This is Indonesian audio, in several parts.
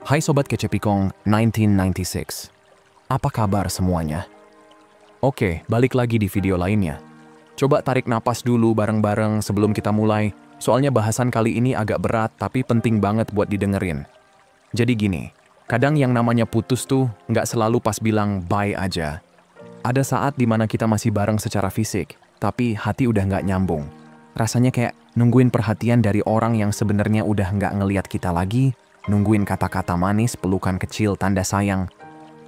Hai Sobat Kecepikong 1996. Apa kabar semuanya? Oke, balik lagi di video lainnya. Coba tarik napas dulu bareng-bareng sebelum kita mulai. Soalnya bahasan kali ini agak berat tapi penting banget buat didengerin. Jadi gini, kadang yang namanya putus tuh nggak selalu pas bilang bye aja. Ada saat dimana kita masih bareng secara fisik, tapi hati udah nggak nyambung. Rasanya kayak nungguin perhatian dari orang yang sebenarnya udah nggak ngeliat kita lagi, nungguin kata-kata manis, pelukan kecil, tanda sayang,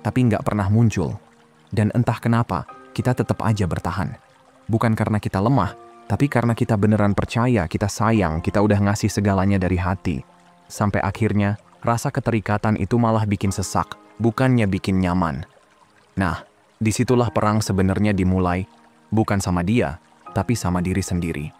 tapi nggak pernah muncul. Dan entah kenapa, kita tetap aja bertahan. Bukan karena kita lemah, tapi karena kita beneran percaya, kita sayang, kita udah ngasih segalanya dari hati. Sampai akhirnya, rasa keterikatan itu malah bikin sesak, bukannya bikin nyaman. Nah, disitulah perang sebenarnya dimulai, bukan sama dia, tapi sama diri sendiri.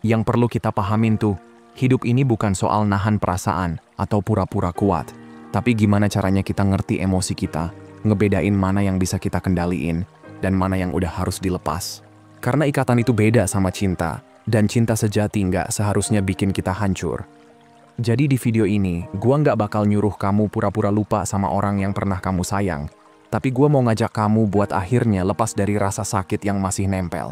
Yang perlu kita pahamin tuh, hidup ini bukan soal nahan perasaan atau pura-pura kuat, tapi gimana caranya kita ngerti emosi kita, ngebedain mana yang bisa kita kendaliin, dan mana yang udah harus dilepas. Karena ikatan itu beda sama cinta, dan cinta sejati nggak seharusnya bikin kita hancur. Jadi di video ini, gua nggak bakal nyuruh kamu pura-pura lupa sama orang yang pernah kamu sayang, tapi gua mau ngajak kamu buat akhirnya lepas dari rasa sakit yang masih nempel.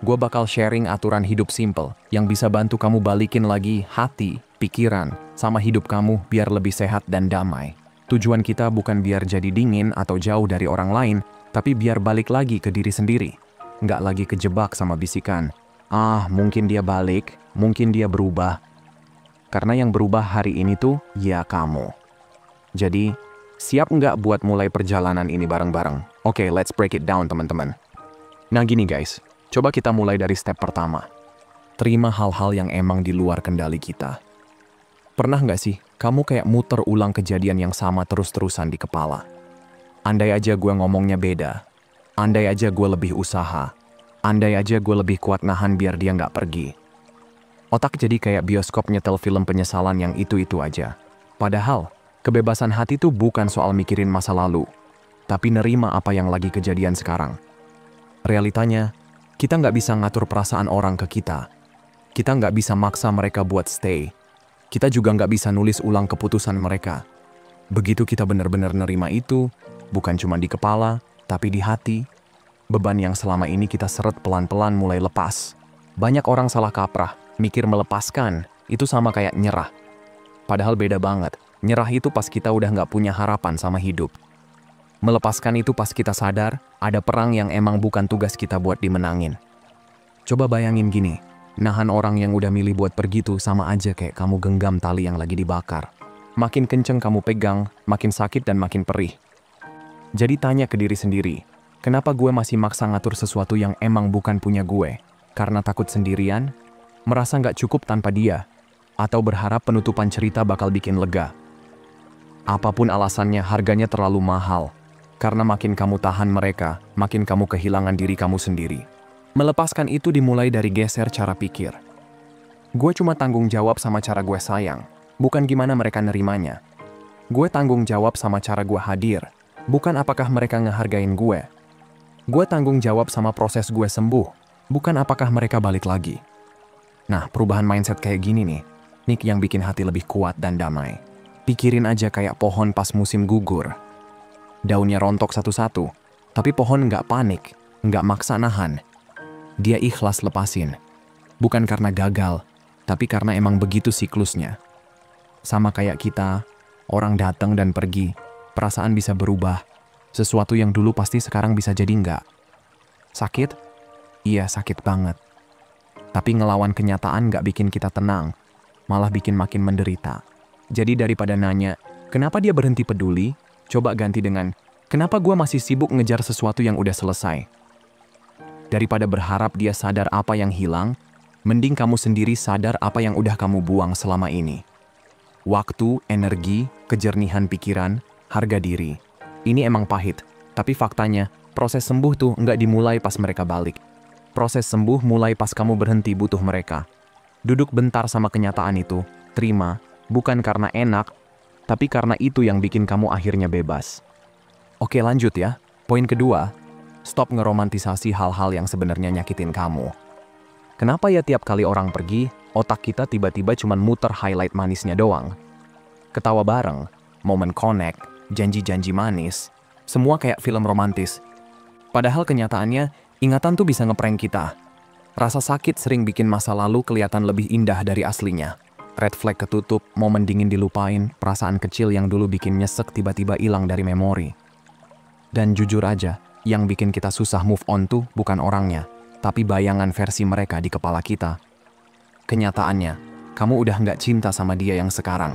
Gue bakal sharing aturan hidup simple yang bisa bantu kamu balikin lagi hati, pikiran, sama hidup kamu biar lebih sehat dan damai. Tujuan kita bukan biar jadi dingin atau jauh dari orang lain, tapi biar balik lagi ke diri sendiri. Nggak lagi kejebak sama bisikan, mungkin dia balik, mungkin dia berubah. Karena yang berubah hari ini tuh, ya kamu. Jadi, siap nggak buat mulai perjalanan ini bareng-bareng? Oke, let's break it down teman-teman. Nah gini guys. Coba kita mulai dari step pertama. Terima hal-hal yang emang di luar kendali kita. Pernah nggak sih, kamu kayak muter ulang kejadian yang sama terus-terusan di kepala? Andai aja gue ngomongnya beda. Andai aja gue lebih usaha. Andai aja gue lebih kuat nahan biar dia nggak pergi. Otak jadi kayak bioskop nyetel film penyesalan yang itu-itu aja. Padahal, kebebasan hati tuh bukan soal mikirin masa lalu, tapi nerima apa yang lagi kejadian sekarang. Realitanya, kita nggak bisa ngatur perasaan orang ke kita. Kita nggak bisa maksa mereka buat stay. Kita juga nggak bisa nulis ulang keputusan mereka. Begitu kita benar-benar nerima itu, bukan cuma di kepala, tapi di hati, beban yang selama ini kita seret pelan-pelan mulai lepas. Banyak orang salah kaprah, mikir melepaskan, itu sama kayak nyerah. Padahal beda banget, nyerah itu pas kita udah nggak punya harapan sama hidup. Melepaskan itu pas kita sadar, ada perang yang emang bukan tugas kita buat dimenangin. Coba bayangin gini, nahan orang yang udah milih buat pergi tuh sama aja kayak kamu genggam tali yang lagi dibakar. Makin kenceng kamu pegang, makin sakit dan makin perih. Jadi tanya ke diri sendiri, kenapa gue masih maksa ngatur sesuatu yang emang bukan punya gue? Karena takut sendirian? Merasa nggak cukup tanpa dia? Atau berharap penutupan cerita bakal bikin lega? Apapun alasannya, harganya terlalu mahal. Karena makin kamu tahan mereka, makin kamu kehilangan diri kamu sendiri. Melepaskan itu dimulai dari geser cara pikir. Gue cuma tanggung jawab sama cara gue sayang, bukan gimana mereka nerimanya. Gue tanggung jawab sama cara gue hadir, bukan apakah mereka ngehargain gue. Gue tanggung jawab sama proses gue sembuh, bukan apakah mereka balik lagi. Nah, perubahan mindset kayak gini nih yang bikin hati lebih kuat dan damai. Pikirin aja kayak pohon pas musim gugur. Daunnya rontok satu-satu, tapi pohon nggak panik, nggak maksa nahan. Dia ikhlas lepasin. Bukan karena gagal, tapi karena emang begitu siklusnya. Sama kayak kita, orang datang dan pergi, perasaan bisa berubah. Sesuatu yang dulu pasti sekarang bisa jadi nggak. Sakit? Iya, sakit banget. Tapi ngelawan kenyataan nggak bikin kita tenang, malah bikin makin menderita. Jadi daripada nanya, kenapa dia berhenti peduli? Coba ganti dengan, kenapa gue masih sibuk ngejar sesuatu yang udah selesai? Daripada berharap dia sadar apa yang hilang, mending kamu sendiri sadar apa yang udah kamu buang selama ini. Waktu, energi, kejernihan pikiran, harga diri. Ini emang pahit, tapi faktanya, proses sembuh tuh nggak dimulai pas mereka balik. Proses sembuh mulai pas kamu berhenti butuh mereka. Duduk bentar sama kenyataan itu, terima, bukan karena enak, tapi karena itu yang bikin kamu akhirnya bebas. Oke lanjut ya, poin kedua, stop ngeromantisasi hal-hal yang sebenarnya nyakitin kamu. Kenapa ya tiap kali orang pergi, otak kita tiba-tiba cuman muter highlight manisnya doang? Ketawa bareng, momen connect, janji-janji manis, semua kayak film romantis. Padahal kenyataannya, ingatan tuh bisa ngeprank kita. Rasa sakit sering bikin masa lalu kelihatan lebih indah dari aslinya. Red flag ketutup, momen dingin dilupain, perasaan kecil yang dulu bikin nyesek tiba-tiba hilang dari memori. Dan jujur aja, yang bikin kita susah move on tuh bukan orangnya, tapi bayangan versi mereka di kepala kita. Kenyataannya, kamu udah nggak cinta sama dia yang sekarang.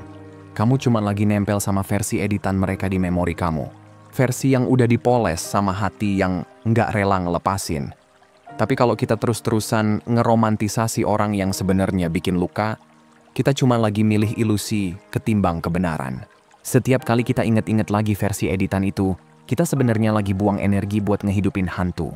Kamu cuma lagi nempel sama versi editan mereka di memori kamu. Versi yang udah dipoles sama hati yang nggak rela ngelepasin. Tapi kalau kita terus-terusan ngeromantisasi orang yang sebenarnya bikin luka, kita cuma lagi milih ilusi ketimbang kebenaran. Setiap kali kita inget-inget lagi versi editan itu, kita sebenarnya lagi buang energi buat ngehidupin hantu.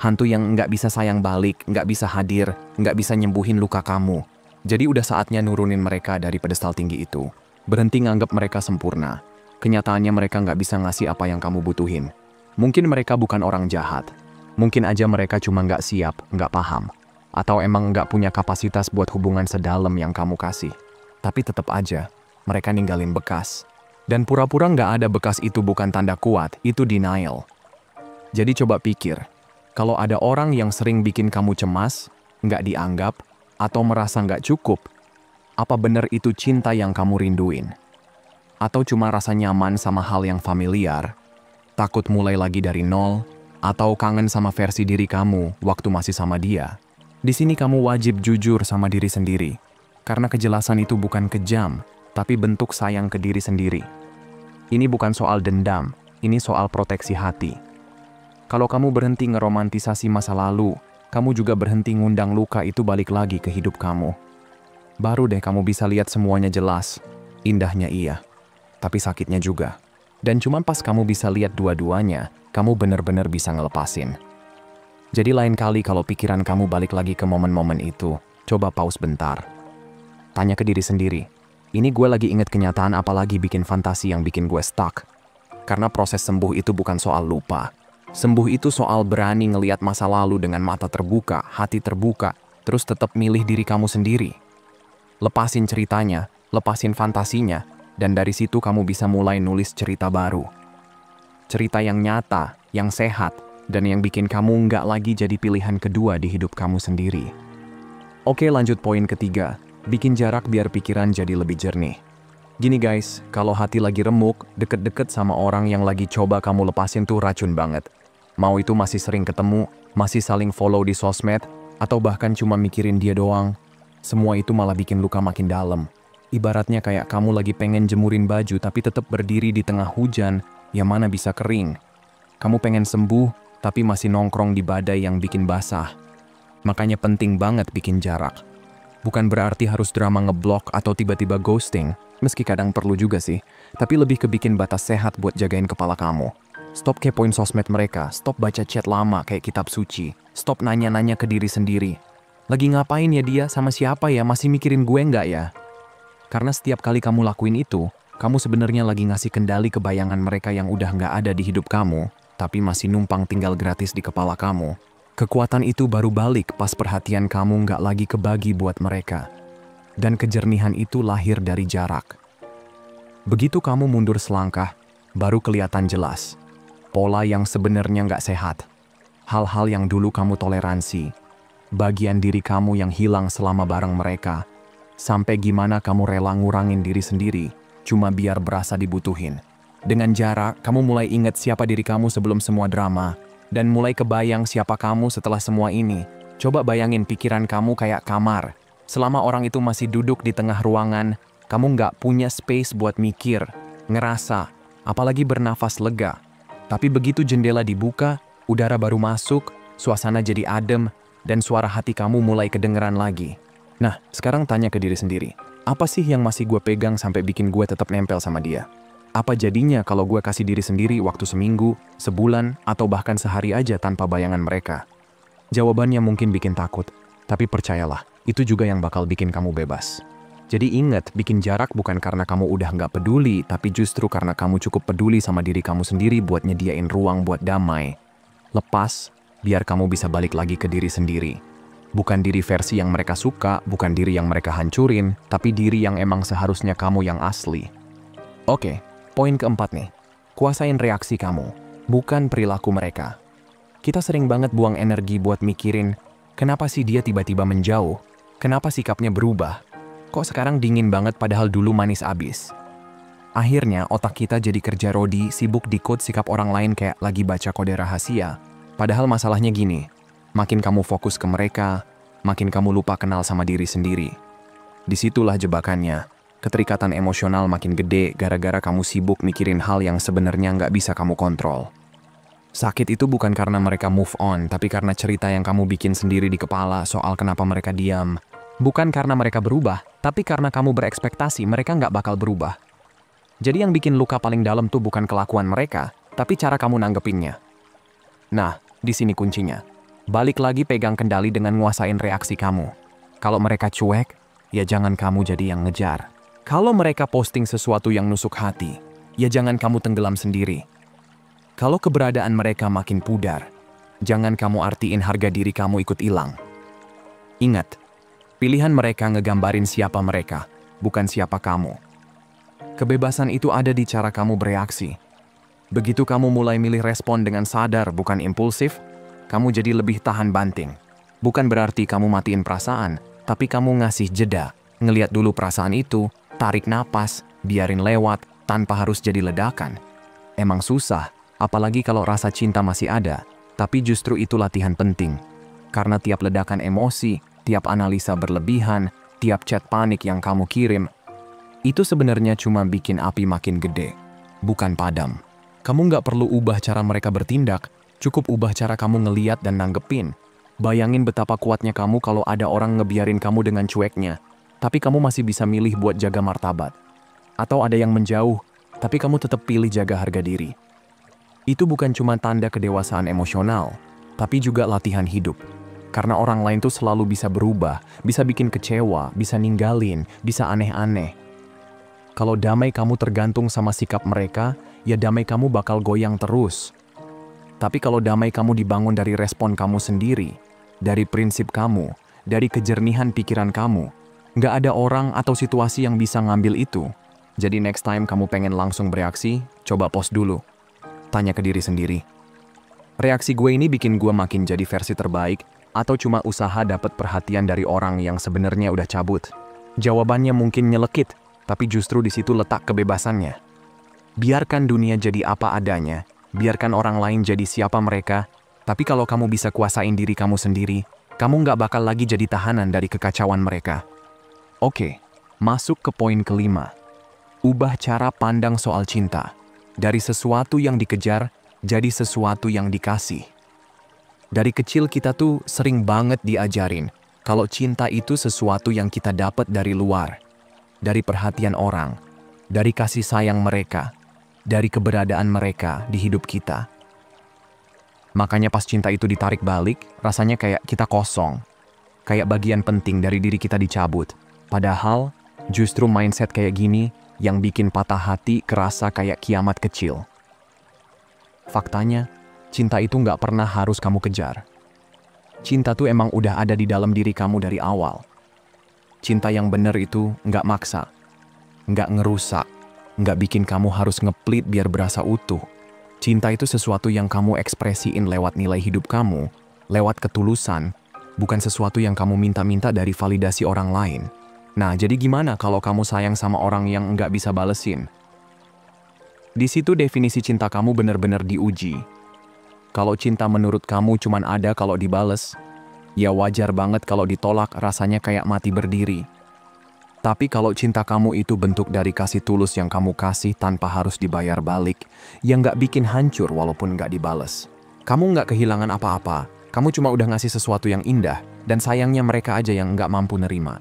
Hantu yang nggak bisa sayang balik, nggak bisa hadir, nggak bisa nyembuhin luka kamu. Jadi udah saatnya nurunin mereka dari pedestal tinggi itu. Berhenti nganggap mereka sempurna. Kenyataannya mereka nggak bisa ngasih apa yang kamu butuhin. Mungkin mereka bukan orang jahat. Mungkin aja mereka cuma nggak siap, nggak paham. Atau emang nggak punya kapasitas buat hubungan sedalam yang kamu kasih. Tapi tetap aja, mereka ninggalin bekas. Dan pura-pura nggak ada bekas itu bukan tanda kuat, itu denial. Jadi coba pikir, kalau ada orang yang sering bikin kamu cemas, nggak dianggap, atau merasa nggak cukup, apa benar itu cinta yang kamu rinduin? Atau cuma rasa nyaman sama hal yang familiar, takut mulai lagi dari nol, atau kangen sama versi diri kamu waktu masih sama dia? Di sini kamu wajib jujur sama diri sendiri, karena kejelasan itu bukan kejam, tapi bentuk sayang ke diri sendiri. Ini bukan soal dendam, ini soal proteksi hati. Kalau kamu berhenti ngeromantisasi masa lalu, kamu juga berhenti ngundang luka itu balik lagi ke hidup kamu. Baru deh kamu bisa lihat semuanya jelas, indahnya iya, tapi sakitnya juga. Dan cuma pas kamu bisa lihat dua-duanya, kamu benar-benar bisa ngelepasin. Jadi lain kali kalau pikiran kamu balik lagi ke momen-momen itu, coba pause bentar. Tanya ke diri sendiri, ini gue lagi inget kenyataan apalagi bikin fantasi yang bikin gue stuck? Karena proses sembuh itu bukan soal lupa. Sembuh itu soal berani ngelihat masa lalu dengan mata terbuka, hati terbuka, terus tetap milih diri kamu sendiri. Lepasin ceritanya, lepasin fantasinya, dan dari situ kamu bisa mulai nulis cerita baru. Cerita yang nyata, yang sehat, dan yang bikin kamu nggak lagi jadi pilihan kedua di hidup kamu sendiri. Oke, lanjut poin ketiga, bikin jarak biar pikiran jadi lebih jernih. Gini guys, kalau hati lagi remuk, deket-deket sama orang yang lagi coba kamu lepasin tuh racun banget. Mau itu masih sering ketemu, masih saling follow di sosmed, atau bahkan cuma mikirin dia doang. Semua itu malah bikin luka makin dalam. Ibaratnya kayak kamu lagi pengen jemurin baju tapi tetap berdiri di tengah hujan, yang mana bisa kering. Kamu pengen sembuh, tapi masih nongkrong di badai yang bikin basah. Makanya penting banget bikin jarak. Bukan berarti harus drama ngeblok atau tiba-tiba ghosting, meski kadang perlu juga sih, tapi lebih ke bikin batas sehat buat jagain kepala kamu. Stop kepoin sosmed mereka, stop baca chat lama kayak kitab suci, stop nanya-nanya ke diri sendiri. Lagi ngapain ya dia, sama siapa ya, masih mikirin gue nggak ya? Karena setiap kali kamu lakuin itu, kamu sebenarnya lagi ngasih kendali ke bayangan mereka yang udah nggak ada di hidup kamu, tapi masih numpang tinggal gratis di kepala kamu. Kekuatan itu baru balik pas perhatian kamu nggak lagi kebagi buat mereka. Dan kejernihan itu lahir dari jarak. Begitu kamu mundur selangkah, baru kelihatan jelas. Pola yang sebenarnya nggak sehat. Hal-hal yang dulu kamu toleransi. Bagian diri kamu yang hilang selama bareng mereka. Sampai gimana kamu rela ngurangin diri sendiri, cuma biar berasa dibutuhin. Dengan jarak, kamu mulai ingat siapa diri kamu sebelum semua drama, dan mulai kebayang siapa kamu setelah semua ini. Coba bayangin pikiran kamu kayak kamar. Selama orang itu masih duduk di tengah ruangan, kamu nggak punya space buat mikir, ngerasa, apalagi bernafas lega. Tapi begitu jendela dibuka, udara baru masuk, suasana jadi adem, dan suara hati kamu mulai kedengeran lagi. Nah, sekarang tanya ke diri sendiri, apa sih yang masih gue pegang sampai bikin gue tetap nempel sama dia? Apa jadinya kalau gue kasih diri sendiri waktu seminggu, sebulan, atau bahkan sehari aja tanpa bayangan mereka? Jawabannya mungkin bikin takut, tapi percayalah, itu juga yang bakal bikin kamu bebas. Jadi ingat, bikin jarak bukan karena kamu udah nggak peduli, tapi justru karena kamu cukup peduli sama diri kamu sendiri buat nyediain ruang buat damai. Lepas, biar kamu bisa balik lagi ke diri sendiri. Bukan diri versi yang mereka suka, bukan diri yang mereka hancurin, tapi diri yang emang seharusnya kamu yang asli. Oke. Poin keempat nih, kuasain reaksi kamu, bukan perilaku mereka. Kita sering banget buang energi buat mikirin, kenapa sih dia tiba-tiba menjauh? Kenapa sikapnya berubah? Kok sekarang dingin banget padahal dulu manis abis? Akhirnya otak kita jadi kerja rodi, sibuk decode sikap orang lain kayak lagi baca kode rahasia. Padahal masalahnya gini, makin kamu fokus ke mereka, makin kamu lupa kenal sama diri sendiri. Disitulah jebakannya. Keterikatan emosional makin gede gara-gara kamu sibuk mikirin hal yang sebenarnya nggak bisa kamu kontrol. Sakit itu bukan karena mereka move on, tapi karena cerita yang kamu bikin sendiri di kepala soal kenapa mereka diam. Bukan karena mereka berubah, tapi karena kamu berekspektasi mereka nggak bakal berubah. Jadi yang bikin luka paling dalam tuh bukan kelakuan mereka, tapi cara kamu nanggepinnya. Nah, di sini kuncinya. Balik lagi pegang kendali dengan nguasain reaksi kamu. Kalau mereka cuek, ya jangan kamu jadi yang ngejar. Kalau mereka posting sesuatu yang nusuk hati, ya jangan kamu tenggelam sendiri. Kalau keberadaan mereka makin pudar, jangan kamu artiin harga diri kamu ikut hilang. Ingat, pilihan mereka ngegambarin siapa mereka, bukan siapa kamu. Kebebasan itu ada di cara kamu bereaksi. Begitu kamu mulai milih respon dengan sadar bukan impulsif, kamu jadi lebih tahan banting. Bukan berarti kamu matiin perasaan, tapi kamu ngasih jeda, ngeliat dulu perasaan itu, tarik napas, biarin lewat, tanpa harus jadi ledakan. Emang susah, apalagi kalau rasa cinta masih ada, tapi justru itu latihan penting. Karena tiap ledakan emosi, tiap analisa berlebihan, tiap chat panik yang kamu kirim, itu sebenarnya cuma bikin api makin gede, bukan padam. Kamu nggak perlu ubah cara mereka bertindak, cukup ubah cara kamu ngeliat dan nanggepin. Bayangin betapa kuatnya kamu kalau ada orang ngebiarin kamu dengan cueknya, tapi kamu masih bisa milih buat jaga martabat. Atau ada yang menjauh, tapi kamu tetap pilih jaga harga diri. Itu bukan cuma tanda kedewasaan emosional, tapi juga latihan hidup. Karena orang lain tuh selalu bisa berubah, bisa bikin kecewa, bisa ninggalin, bisa aneh-aneh. Kalau damai kamu tergantung sama sikap mereka, ya damai kamu bakal goyang terus. Tapi kalau damai kamu dibangun dari respon kamu sendiri, dari prinsip kamu, dari kejernihan pikiran kamu, nggak ada orang atau situasi yang bisa ngambil itu. Jadi next time kamu pengen langsung bereaksi, coba pause dulu. Tanya ke diri sendiri. Reaksi gue ini bikin gue makin jadi versi terbaik, atau cuma usaha dapat perhatian dari orang yang sebenarnya udah cabut? Jawabannya mungkin nyelekit, tapi justru di situ letak kebebasannya. Biarkan dunia jadi apa adanya, biarkan orang lain jadi siapa mereka, tapi kalau kamu bisa kuasain diri kamu sendiri, kamu nggak bakal lagi jadi tahanan dari kekacauan mereka. Oke, masuk ke poin kelima. Ubah cara pandang soal cinta. Dari sesuatu yang dikejar, jadi sesuatu yang dikasih. Dari kecil kita tuh sering banget diajarin, kalau cinta itu sesuatu yang kita dapat dari luar. Dari perhatian orang, dari kasih sayang mereka, dari keberadaan mereka di hidup kita. Makanya pas cinta itu ditarik balik, rasanya kayak kita kosong. Kayak bagian penting dari diri kita dicabut. Padahal, justru mindset kayak gini yang bikin patah hati kerasa kayak kiamat kecil. Faktanya, cinta itu nggak pernah harus kamu kejar. Cinta tuh emang udah ada di dalam diri kamu dari awal. Cinta yang bener itu nggak maksa, nggak ngerusak, nggak bikin kamu harus ngeplit biar berasa utuh. Cinta itu sesuatu yang kamu ekspresiin lewat nilai hidup kamu, lewat ketulusan, bukan sesuatu yang kamu minta-minta dari validasi orang lain. Nah, jadi gimana kalau kamu sayang sama orang yang nggak bisa balesin? Di situ definisi cinta kamu benar-benar diuji. Kalau cinta menurut kamu cuman ada kalau dibales, ya wajar banget kalau ditolak rasanya kayak mati berdiri. Tapi kalau cinta kamu itu bentuk dari kasih tulus yang kamu kasih tanpa harus dibayar balik, yang nggak bikin hancur walaupun nggak dibales. Kamu nggak kehilangan apa-apa, kamu cuma udah ngasih sesuatu yang indah, dan sayangnya mereka aja yang nggak mampu nerima.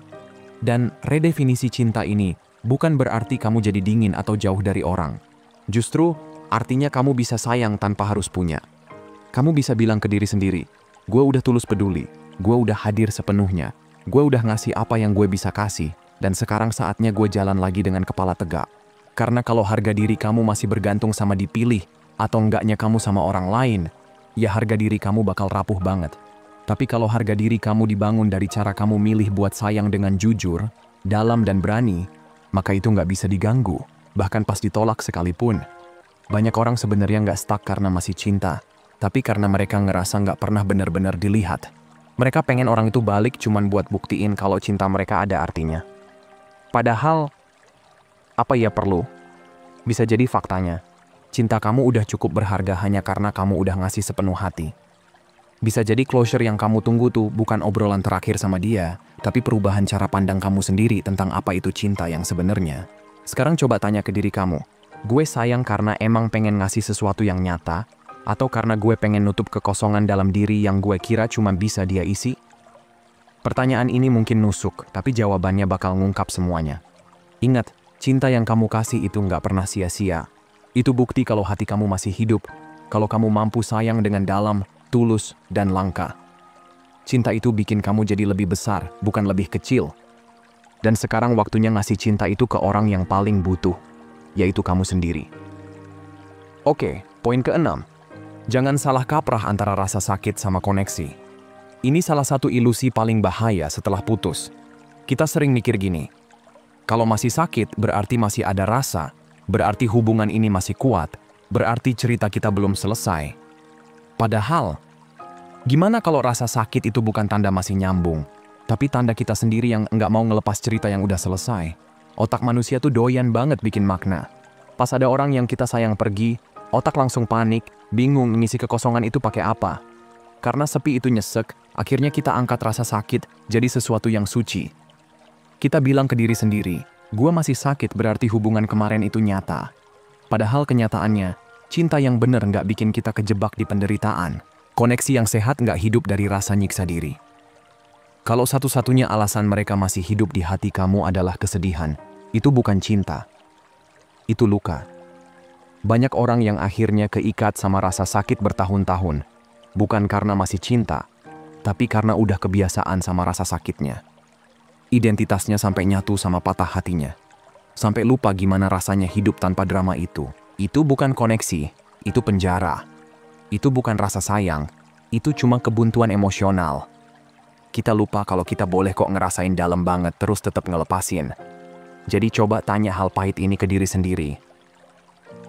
Dan redefinisi cinta ini bukan berarti kamu jadi dingin atau jauh dari orang. Justru artinya kamu bisa sayang tanpa harus punya. Kamu bisa bilang ke diri sendiri, gue udah tulus peduli, gue udah hadir sepenuhnya, gue udah ngasih apa yang gue bisa kasih, dan sekarang saatnya gue jalan lagi dengan kepala tegak. Karena kalau harga diri kamu masih bergantung sama dipilih, atau enggaknya kamu sama orang lain, ya harga diri kamu bakal rapuh banget. Tapi kalau harga diri kamu dibangun dari cara kamu milih buat sayang dengan jujur, dalam dan berani, maka itu nggak bisa diganggu. bahkan pas ditolak sekalipun. Banyak orang sebenarnya nggak stuck karena masih cinta, tapi karena mereka ngerasa nggak pernah benar-benar dilihat. Mereka pengen orang itu balik cuman buat buktiin kalau cinta mereka ada artinya. Padahal, apa ya perlu? Bisa jadi faktanya, cinta kamu udah cukup berharga hanya karena kamu udah ngasih sepenuh hati. Bisa jadi closure yang kamu tunggu tuh bukan obrolan terakhir sama dia, tapi perubahan cara pandang kamu sendiri tentang apa itu cinta yang sebenarnya. Sekarang coba tanya ke diri kamu, gue sayang karena emang pengen ngasih sesuatu yang nyata, atau karena gue pengen nutup kekosongan dalam diri yang gue kira cuma bisa dia isi? Pertanyaan ini mungkin nusuk, tapi jawabannya bakal ngungkap semuanya. Ingat, cinta yang kamu kasih itu nggak pernah sia-sia. Itu bukti kalau hati kamu masih hidup, kalau kamu mampu sayang dengan dalam, tulus, dan langka. Cinta itu bikin kamu jadi lebih besar, bukan lebih kecil. Dan sekarang waktunya ngasih cinta itu ke orang yang paling butuh, yaitu kamu sendiri. Oke, poin ke-6. Jangan salah kaprah antara rasa sakit sama koneksi. Ini salah satu ilusi paling bahaya setelah putus. Kita sering mikir gini, kalau masih sakit berarti masih ada rasa, berarti hubungan ini masih kuat, berarti cerita kita belum selesai. Padahal, gimana kalau rasa sakit itu bukan tanda masih nyambung, tapi tanda kita sendiri yang nggak mau ngelepas cerita yang udah selesai? Otak manusia tuh doyan banget bikin makna. Pas ada orang yang kita sayang pergi, otak langsung panik, bingung ngisi kekosongan itu pakai apa. Karena sepi itu nyesek, akhirnya kita angkat rasa sakit jadi sesuatu yang suci. Kita bilang ke diri sendiri, gua masih sakit berarti hubungan kemarin itu nyata. Padahal kenyataannya, cinta yang bener nggak bikin kita kejebak di penderitaan. Koneksi yang sehat nggak hidup dari rasa nyiksa diri. Kalau satu-satunya alasan mereka masih hidup di hati kamu adalah kesedihan, itu bukan cinta. Itu luka. Banyak orang yang akhirnya keikat sama rasa sakit bertahun-tahun, bukan karena masih cinta, tapi karena udah kebiasaan sama rasa sakitnya. Identitasnya sampai nyatu sama patah hatinya. Sampai lupa gimana rasanya hidup tanpa drama itu. Itu bukan koneksi, itu penjara. Itu bukan rasa sayang, itu cuma kebuntuan emosional. Kita lupa kalau kita boleh kok ngerasain dalam banget terus tetap ngelepasin. Jadi coba tanya hal pahit ini ke diri sendiri.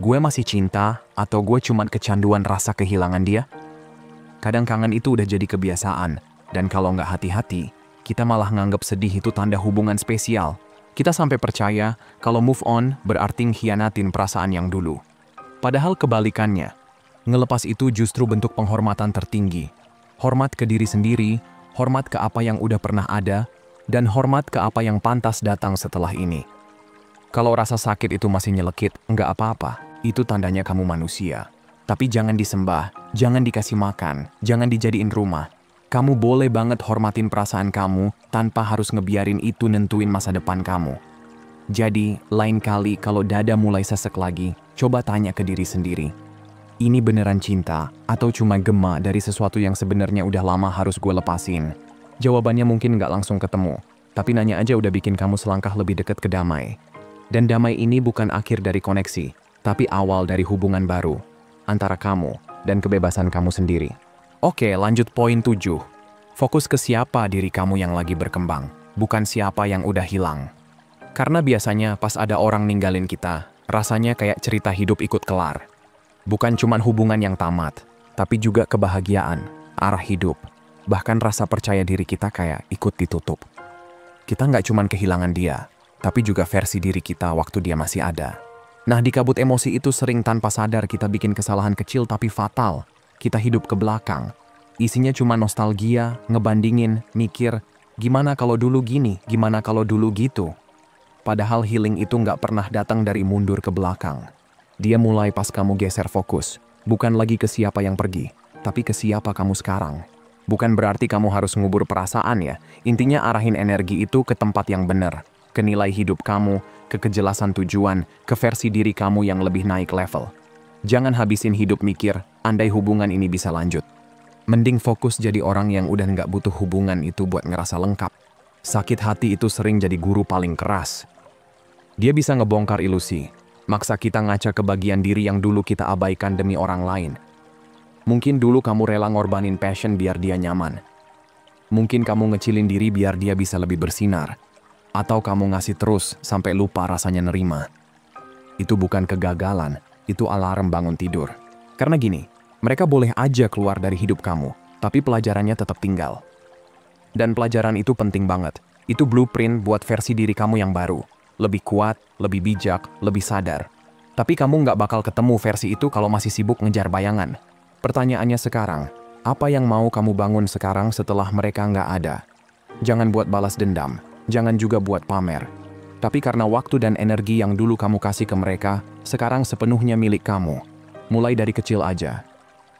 Gue masih cinta atau gue cuma kecanduan rasa kehilangan dia? Kadang kangen itu udah jadi kebiasaan, dan kalau nggak hati-hati, kita malah nganggap sedih itu tanda hubungan spesial. Kita sampai percaya kalau move on berarti nghianatin perasaan yang dulu. Padahal kebalikannya, ngelepas itu justru bentuk penghormatan tertinggi. Hormat ke diri sendiri, hormat ke apa yang udah pernah ada, dan hormat ke apa yang pantas datang setelah ini. Kalau rasa sakit itu masih nyelekit, nggak apa-apa. Itu tandanya kamu manusia. Tapi jangan disembah, jangan dikasih makan, jangan dijadiin rumah. Kamu boleh banget hormatin perasaan kamu tanpa harus ngebiarin itu nentuin masa depan kamu. Jadi, lain kali kalau dada mulai sesek lagi, coba tanya ke diri sendiri. Ini beneran cinta atau cuma gema dari sesuatu yang sebenarnya udah lama harus gue lepasin? Jawabannya mungkin nggak langsung ketemu, tapi nanya aja udah bikin kamu selangkah lebih dekat ke damai. Dan damai ini bukan akhir dari koneksi, tapi awal dari hubungan baru antara kamu dan kebebasan kamu sendiri. Oke, lanjut poin 7. Fokus ke siapa diri kamu yang lagi berkembang, bukan siapa yang udah hilang. Karena biasanya pas ada orang ninggalin kita, rasanya kayak cerita hidup ikut kelar. Bukan cuman hubungan yang tamat, tapi juga kebahagiaan, arah hidup, bahkan rasa percaya diri kita kayak ikut ditutup. Kita nggak cuman kehilangan dia, tapi juga versi diri kita waktu dia masih ada. Nah, di kabut emosi itu sering tanpa sadar kita bikin kesalahan kecil tapi fatal. Kita hidup ke belakang. Isinya cuma nostalgia, ngebandingin, mikir, gimana kalau dulu gini, gimana kalau dulu gitu. Padahal healing itu nggak pernah datang dari mundur ke belakang. Dia mulai pas kamu geser fokus, bukan lagi ke siapa yang pergi, tapi ke siapa kamu sekarang. Bukan berarti kamu harus ngubur perasaan ya, intinya arahin energi itu ke tempat yang benar, ke nilai hidup kamu, ke kejelasan tujuan, ke versi diri kamu yang lebih naik level. Jangan habisin hidup mikir, andai hubungan ini bisa lanjut. Mending fokus jadi orang yang udah nggak butuh hubungan itu buat ngerasa lengkap. Sakit hati itu sering jadi guru paling keras. Dia bisa ngebongkar ilusi, maksa kita ngaca ke bagian diri yang dulu kita abaikan demi orang lain. Mungkin dulu kamu rela ngorbanin passion biar dia nyaman. Mungkin kamu ngecilin diri biar dia bisa lebih bersinar. Atau kamu ngasih terus sampai lupa rasanya nerima. Itu bukan kegagalan, itu alarm bangun tidur. Karena gini, mereka boleh aja keluar dari hidup kamu, tapi pelajarannya tetap tinggal. Dan pelajaran itu penting banget. Itu blueprint buat versi diri kamu yang baru. Lebih kuat, lebih bijak, lebih sadar. Tapi kamu nggak bakal ketemu versi itu kalau masih sibuk ngejar bayangan. Pertanyaannya sekarang, apa yang mau kamu bangun sekarang setelah mereka nggak ada? Jangan buat balas dendam, jangan juga buat pamer. Tapi karena waktu dan energi yang dulu kamu kasih ke mereka, sekarang sepenuhnya milik kamu. Mulai dari kecil aja.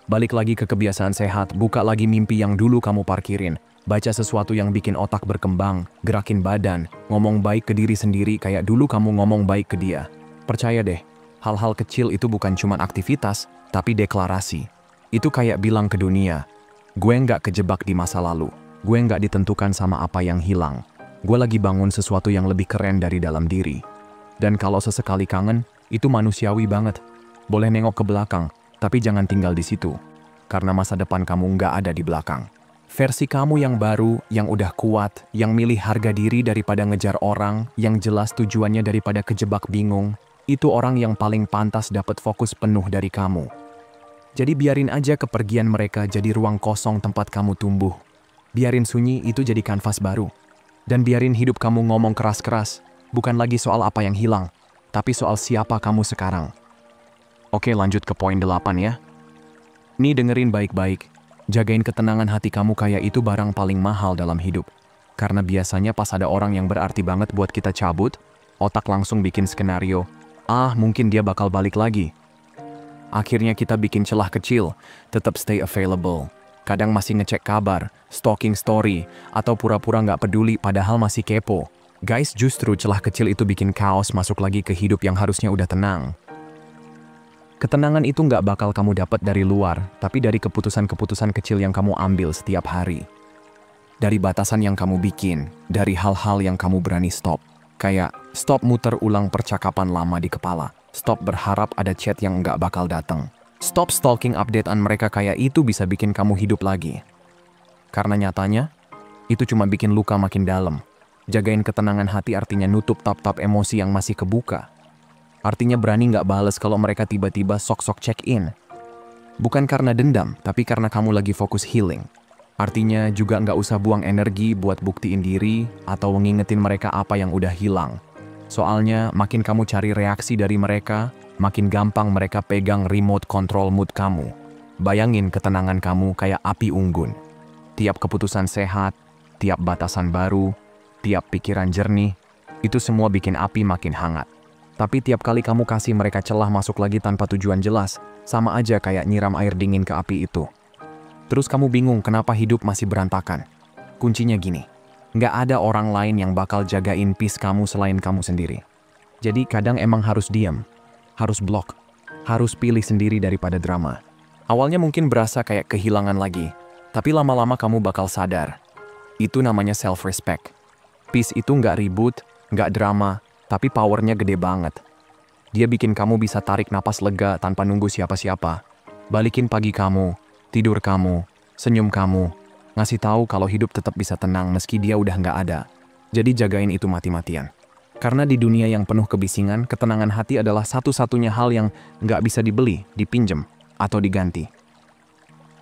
Balik lagi ke kebiasaan sehat, buka lagi mimpi yang dulu kamu parkirin. Baca sesuatu yang bikin otak berkembang, gerakin badan, ngomong baik ke diri sendiri kayak dulu kamu ngomong baik ke dia. Percaya deh, hal-hal kecil itu bukan cuma aktivitas, tapi deklarasi. Itu kayak bilang ke dunia, gue nggak kejebak di masa lalu, gue nggak ditentukan sama apa yang hilang. Gue lagi bangun sesuatu yang lebih keren dari dalam diri. Dan kalau sesekali kangen, itu manusiawi banget. Boleh nengok ke belakang, tapi jangan tinggal di situ. Karena masa depan kamu nggak ada di belakang. Versi kamu yang baru, yang udah kuat, yang milih harga diri daripada ngejar orang, yang jelas tujuannya daripada kejebak bingung, itu orang yang paling pantas dapat fokus penuh dari kamu. Jadi biarin aja kepergian mereka jadi ruang kosong tempat kamu tumbuh. Biarin sunyi itu jadi kanvas baru. Dan biarin hidup kamu ngomong keras-keras, bukan lagi soal apa yang hilang, tapi soal siapa kamu sekarang. Oke, lanjut ke poin 8 ya. Nih dengerin baik-baik. Jagain ketenangan hati kamu kayak itu barang paling mahal dalam hidup. Karena biasanya pas ada orang yang berarti banget buat kita cabut, otak langsung bikin skenario, mungkin dia bakal balik lagi. Akhirnya kita bikin celah kecil, tetap stay available. Kadang masih ngecek kabar, stalking story, atau pura-pura nggak peduli padahal masih kepo. Guys, justru celah kecil itu bikin chaos masuk lagi ke hidup yang harusnya udah tenang. Ketenangan itu nggak bakal kamu dapat dari luar, tapi dari keputusan-keputusan kecil yang kamu ambil setiap hari. Dari batasan yang kamu bikin, dari hal-hal yang kamu berani stop. Kayak, stop muter ulang percakapan lama di kepala. Stop berharap ada chat yang nggak bakal datang. Stop stalking updatean mereka kayak itu bisa bikin kamu hidup lagi. Karena nyatanya, itu cuma bikin luka makin dalam. Jagain ketenangan hati artinya nutup tab-tab emosi yang masih kebuka. Artinya berani nggak bales kalau mereka tiba-tiba sok-sok check-in. Bukan karena dendam, tapi karena kamu lagi fokus healing. Artinya juga nggak usah buang energi buat buktiin diri atau ngingetin mereka apa yang udah hilang. Soalnya makin kamu cari reaksi dari mereka, makin gampang mereka pegang remote control mood kamu. Bayangin ketenangan kamu kayak api unggun. Tiap keputusan sehat, tiap batasan baru, tiap pikiran jernih, itu semua bikin api makin hangat. Tapi tiap kali kamu kasih mereka celah masuk lagi tanpa tujuan jelas, sama aja kayak nyiram air dingin ke api itu. Terus kamu bingung kenapa hidup masih berantakan. Kuncinya gini, nggak ada orang lain yang bakal jagain peace kamu selain kamu sendiri. Jadi kadang emang harus diam, harus block, harus pilih sendiri daripada drama. Awalnya mungkin berasa kayak kehilangan lagi, tapi lama-lama kamu bakal sadar. Itu namanya self-respect. Peace itu nggak ribut, nggak drama, tapi powernya gede banget. Dia bikin kamu bisa tarik napas lega tanpa nunggu siapa-siapa. Balikin pagi kamu, tidur kamu, senyum kamu. Ngasih tahu kalau hidup tetap bisa tenang meski dia udah nggak ada. Jadi jagain itu mati-matian. Karena di dunia yang penuh kebisingan, ketenangan hati adalah satu-satunya hal yang nggak bisa dibeli, dipinjem, atau diganti.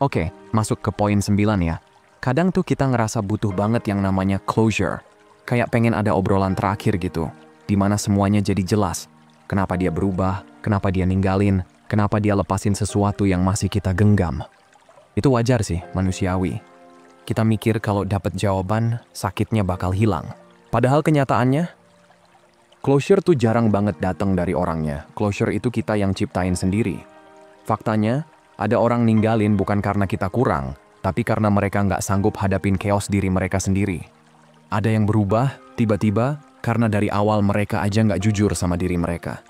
Oke, masuk ke poin 9 ya. Kadang tuh kita ngerasa butuh banget yang namanya closure. Kayak pengen ada obrolan terakhir gitu. Di mana semuanya jadi jelas. Kenapa dia berubah, kenapa dia ninggalin, kenapa dia lepasin sesuatu yang masih kita genggam. Itu wajar sih, manusiawi. Kita mikir kalau dapat jawaban, sakitnya bakal hilang. Padahal kenyataannya, closure tuh jarang banget datang dari orangnya. Closure itu kita yang ciptain sendiri. Faktanya, ada orang ninggalin bukan karena kita kurang, tapi karena mereka nggak sanggup hadapin chaos diri mereka sendiri. Ada yang berubah, tiba-tiba, karena dari awal mereka aja nggak jujur sama diri mereka.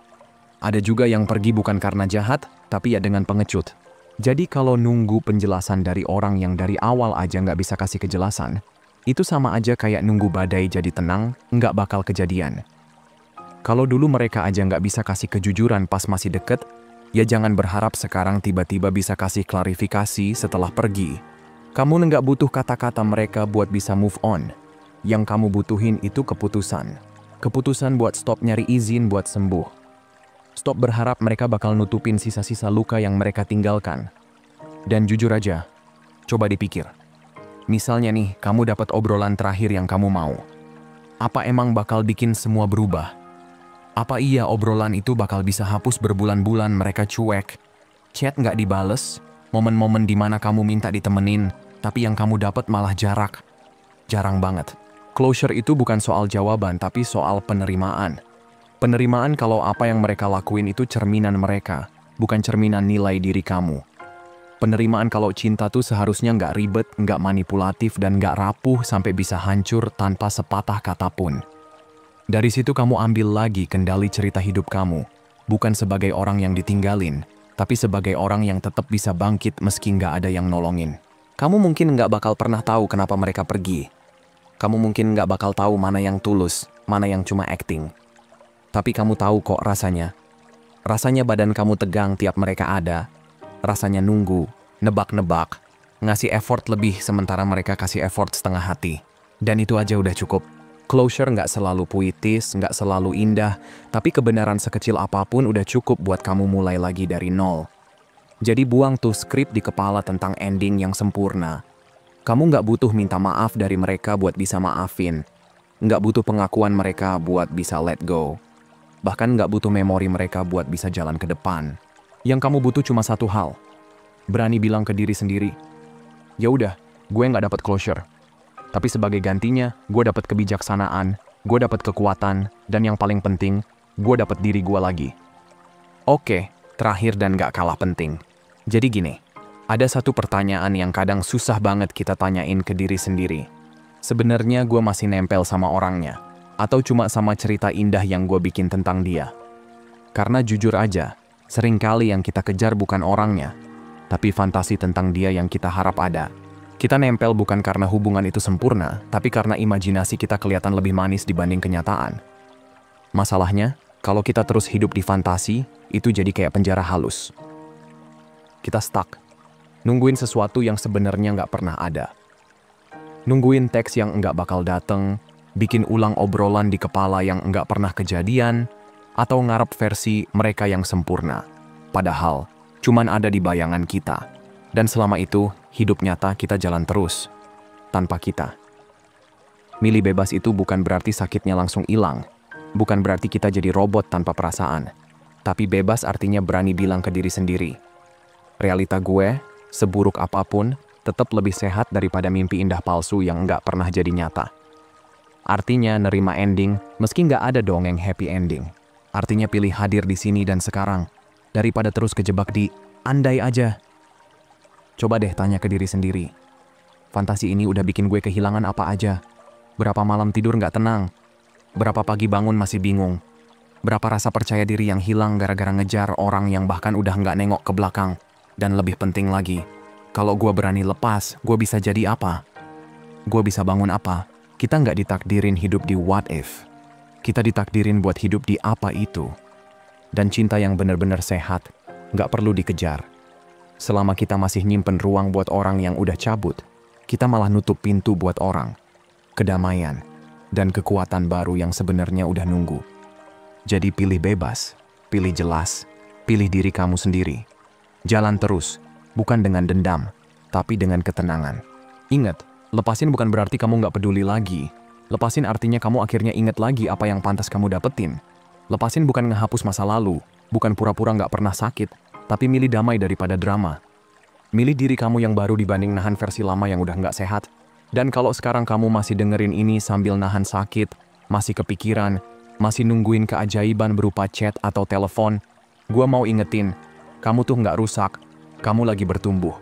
Ada juga yang pergi bukan karena jahat, tapi ya dengan pengecut. Jadi kalau nunggu penjelasan dari orang yang dari awal aja nggak bisa kasih kejelasan, itu sama aja kayak nunggu badai jadi tenang, nggak bakal kejadian. Kalau dulu mereka aja nggak bisa kasih kejujuran pas masih deket, ya jangan berharap sekarang tiba-tiba bisa kasih klarifikasi setelah pergi. Kamu nggak butuh kata-kata mereka buat bisa move on. Yang kamu butuhin itu keputusan. Keputusan buat stop nyari izin buat sembuh. Stop berharap mereka bakal nutupin sisa-sisa luka yang mereka tinggalkan. Dan jujur aja, coba dipikir. Misalnya nih, kamu dapat obrolan terakhir yang kamu mau. Apa emang bakal bikin semua berubah? Apa iya obrolan itu bakal bisa hapus berbulan-bulan mereka cuek? Chat nggak dibales, momen-momen dimana kamu minta ditemenin, tapi yang kamu dapat malah jarak. Jarang banget. Closure itu bukan soal jawaban, tapi soal penerimaan. Penerimaan kalau apa yang mereka lakuin itu cerminan mereka, bukan cerminan nilai diri kamu. Penerimaan kalau cinta tuh seharusnya nggak ribet, nggak manipulatif, dan nggak rapuh sampai bisa hancur tanpa sepatah kata pun. Dari situ kamu ambil lagi kendali cerita hidup kamu, bukan sebagai orang yang ditinggalin, tapi sebagai orang yang tetap bisa bangkit meski nggak ada yang nolongin. Kamu mungkin nggak bakal pernah tahu kenapa mereka pergi. Kamu mungkin nggak bakal tahu mana yang tulus, mana yang cuma acting. Tapi kamu tahu kok rasanya. Rasanya badan kamu tegang tiap mereka ada. Rasanya nunggu, nebak-nebak, ngasih effort lebih sementara mereka kasih effort setengah hati. Dan itu aja udah cukup. Closure nggak selalu puitis, nggak selalu indah, tapi kebenaran sekecil apapun udah cukup buat kamu mulai lagi dari nol. Jadi buang tuh skrip di kepala tentang ending yang sempurna. Kamu nggak butuh minta maaf dari mereka buat bisa maafin. Nggak butuh pengakuan mereka buat bisa let go. Bahkan nggak butuh memori mereka buat bisa jalan ke depan. Yang kamu butuh cuma satu hal. Berani bilang ke diri sendiri, ya udah, gue nggak dapat closure. Tapi sebagai gantinya, gue dapat kebijaksanaan, gue dapat kekuatan, dan yang paling penting, gue dapat diri gue lagi. Oke, terakhir dan nggak kalah penting. Jadi gini, ada satu pertanyaan yang kadang susah banget kita tanyain ke diri sendiri. Sebenarnya gue masih nempel sama orangnya. Atau cuma sama cerita indah yang gue bikin tentang dia. Karena jujur aja, seringkali yang kita kejar bukan orangnya, tapi fantasi tentang dia yang kita harap ada. Kita nempel bukan karena hubungan itu sempurna, tapi karena imajinasi kita kelihatan lebih manis dibanding kenyataan. Masalahnya, kalau kita terus hidup di fantasi, itu jadi kayak penjara halus. Kita stuck, nungguin sesuatu yang sebenarnya nggak pernah ada. Nungguin teks yang nggak bakal dateng, bikin ulang obrolan di kepala yang nggak pernah kejadian, atau ngarep versi mereka yang sempurna. Padahal, cuman ada di bayangan kita. Dan selama itu, hidup nyata kita jalan terus, tanpa kita. Milih bebas itu bukan berarti sakitnya langsung hilang. Bukan berarti kita jadi robot tanpa perasaan. Tapi bebas artinya berani bilang ke diri sendiri. Realita gue, seburuk apapun, tetap lebih sehat daripada mimpi indah palsu yang nggak pernah jadi nyata. Artinya nerima ending, meski nggak ada dongeng happy ending. Artinya pilih hadir di sini dan sekarang, daripada terus kejebak di andai aja. Coba deh tanya ke diri sendiri. Fantasi ini udah bikin gue kehilangan apa aja? Berapa malam tidur nggak tenang? Berapa pagi bangun masih bingung? Berapa rasa percaya diri yang hilang gara-gara ngejar orang yang bahkan udah nggak nengok ke belakang? Dan lebih penting lagi, kalau gue berani lepas, gue bisa jadi apa? Gue bisa bangun apa? Kita nggak ditakdirin hidup di what if. Kita ditakdirin buat hidup di apa itu. Dan cinta yang benar-benar sehat, nggak perlu dikejar. Selama kita masih nyimpen ruang buat orang yang udah cabut, kita malah nutup pintu buat orang, kedamaian, dan kekuatan baru yang sebenarnya udah nunggu. Jadi pilih bebas, pilih jelas, pilih diri kamu sendiri. Jalan terus, bukan dengan dendam, tapi dengan ketenangan. Ingat, lepasin bukan berarti kamu nggak peduli lagi. Lepasin artinya kamu akhirnya ingat lagi apa yang pantas kamu dapetin. Lepasin bukan ngehapus masa lalu, bukan pura-pura nggak pernah sakit, tapi milih damai daripada drama. Milih diri kamu yang baru dibanding nahan versi lama yang udah nggak sehat. Dan kalau sekarang kamu masih dengerin ini sambil nahan sakit, masih kepikiran, masih nungguin keajaiban berupa chat atau telepon, gua mau ingetin, kamu tuh nggak rusak, kamu lagi bertumbuh.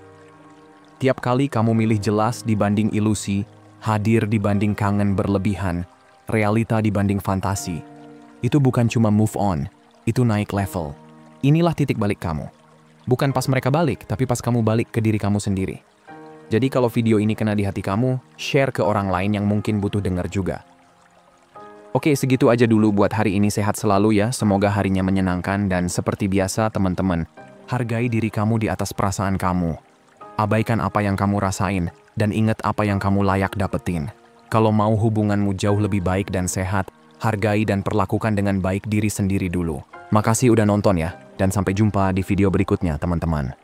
Tiap kali kamu milih jelas dibanding ilusi, hadir dibanding kangen berlebihan, realita dibanding fantasi, itu bukan cuma move on, itu naik level. Inilah titik balik kamu. Bukan pas mereka balik, tapi pas kamu balik ke diri kamu sendiri. Jadi kalau video ini kena di hati kamu, share ke orang lain yang mungkin butuh denger juga. Oke, segitu aja dulu buat hari ini. Sehat selalu ya, semoga harinya menyenangkan. Dan seperti biasa teman-teman, hargai diri kamu di atas perasaan kamu. Abaikan apa yang kamu rasain, dan ingat apa yang kamu layak dapetin. Kalau mau hubunganmu jauh lebih baik dan sehat, hargai dan perlakukan dengan baik diri sendiri dulu. Makasih udah nonton ya, dan sampai jumpa di video berikutnya teman-teman.